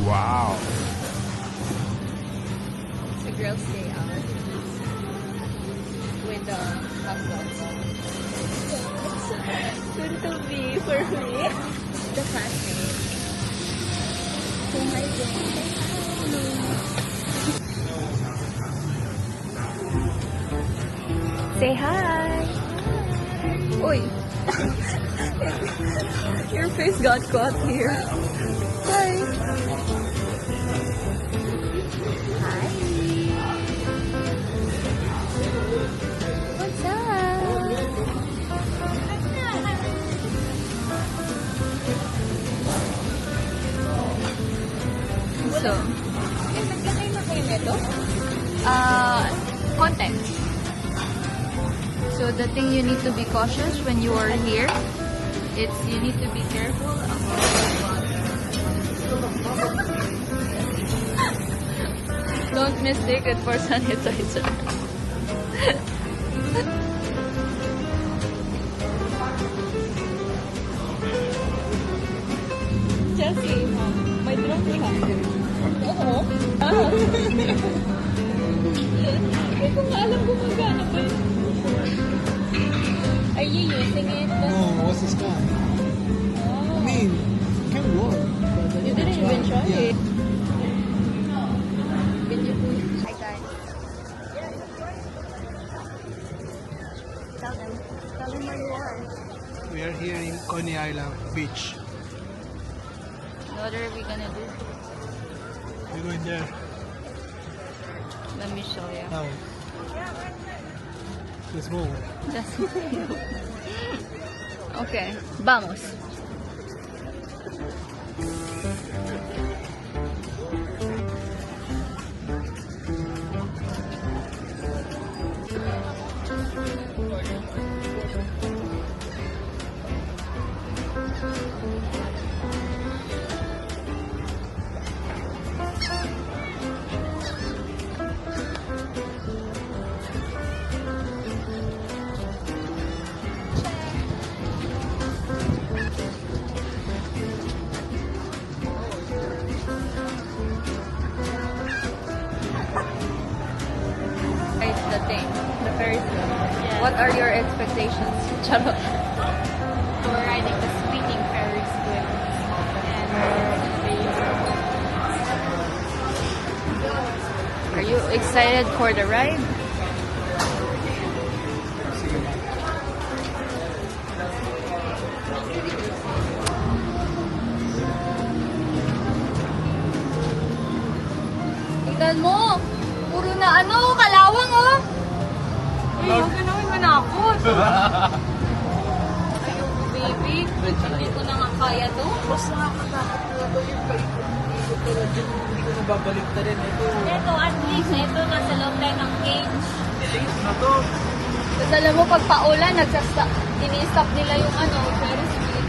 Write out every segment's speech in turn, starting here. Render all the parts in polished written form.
Wow. It's a girls' day out with the husbands. Soon to be for me. The classmate. Say hi, Jen. Say hi. Uy. Your face got caught here. Hi. Hi. What's up? So, nagkakay na kayo nito? Content. So the thing you need to be cautious when you are here, it's you need to be careful about don't mistake it for sanitizer. Jessie, may drone ka? Oo. Hindi ko nga alam kung magana ba yun. Are you using it? Oh, what's this guy? Oh. I mean, kind of warm. You didn't even try Yeah. it. Can you please? Hi guys. Tell them. Tell them where you are. We are here in Coney Island Beach. What are we gonna do? We're going there Let me show you. now. Let's move. Just okay, vamos. It's the thing, the Ferris wheel. What are your expectations? Charot. We're riding the spinning Ferris wheel. Are you excited for the ride? Tingnan mo! Puro na kalawang oh! Ay, huwag ka naman manakot! Ayoko baby, hindi ko na nga kaya to. Mas nakakatakot na ito yung paikot-ikot pero dyan hindi ko nababalik na rin ito. Ito, at least, ito nasa loob tayo ng cage. Nilis na to. Tapos alam mo, pag paulan, ini-stop nila yung Ferris wheel.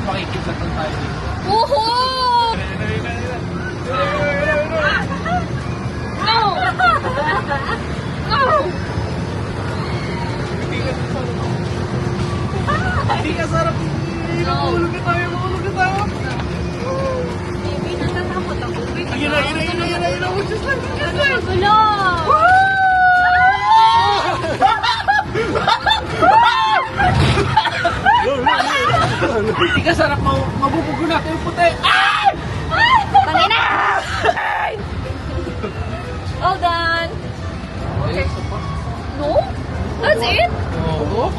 Makikipatan tayo dito. Uhu! No! No! Hindi ka sarap. Mahulog na tayo, mahulog na tayo. Baby, natatakot ako. Ayun na. Just like. Gulo! Hindi ka sarap, mabubugo na kayo puti. Pangina! All done! Okay. No? That's it? Oo.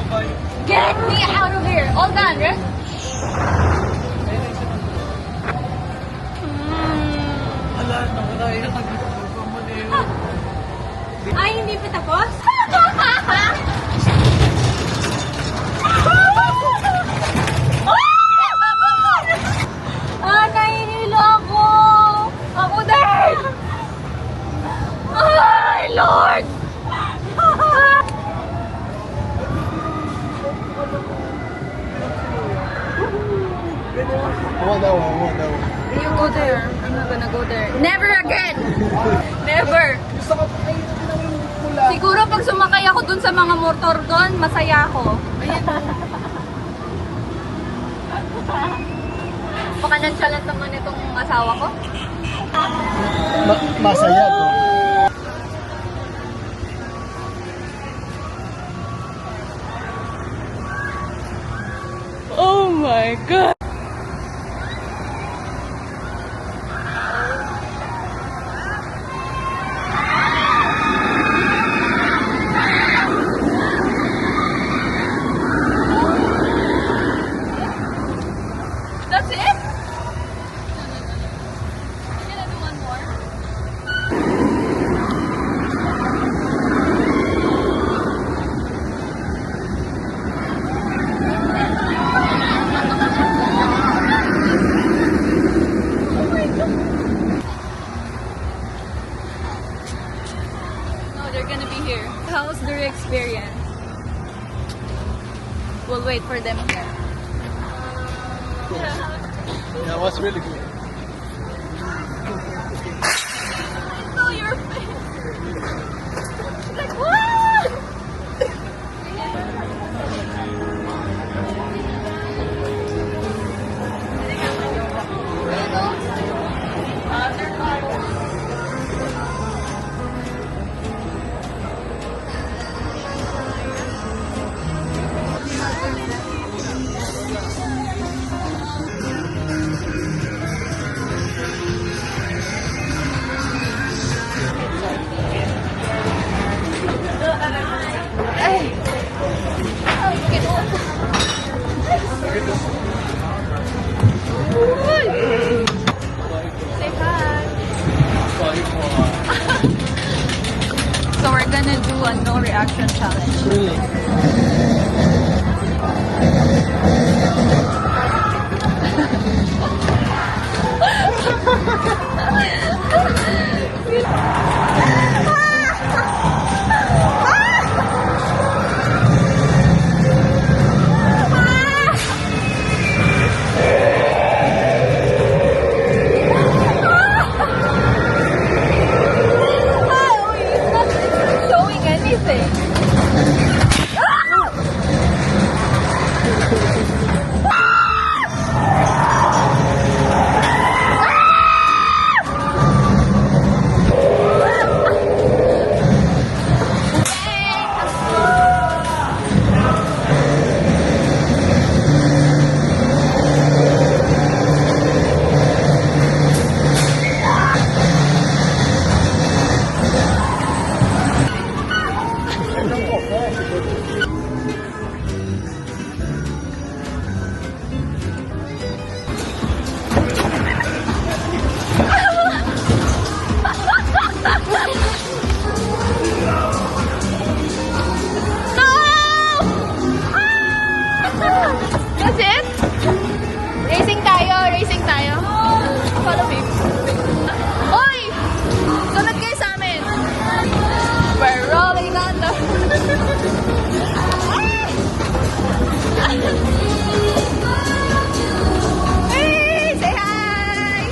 Get me out of here! All done, right? Wala na, wala yun. Ay, hindi pa tapos? Nahihilo ako! Ako din! Ay, Lord! I want that one. You go there. I'm not gonna go there. Never again! Never! Gusto ko pa yung pula. Siguro pag sumakay ako dun sa mga motor doon, masaya ako. Napaka-nonchalant naman itong asawa ko. Masaya to. Oh my God! That's it? You gonna do one more? No, they're gonna be here. How's their experience? We'll wait for them here. Yeah, it was really good. Oh, your face! Like, what? Say hi. So we're gonna do a no reaction challenge. Really? Oh, he's not showing anything. That's it? Racing tayo, racing tayo. Follow me. Hoy! Sunod kayo sa amin. We're rolling on the... Hey! Say hi!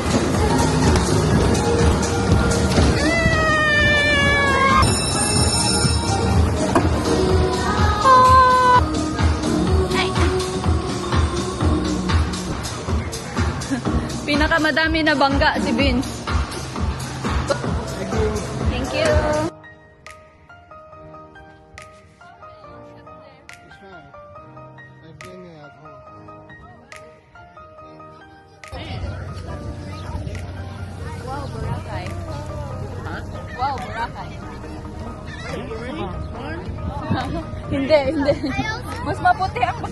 Pinakamadami na bangga si Vince. Thank you. It's fine. I've been at home. Wow, Boracay. Wow, Boracay. Hindi, hindi. Mas maputi ang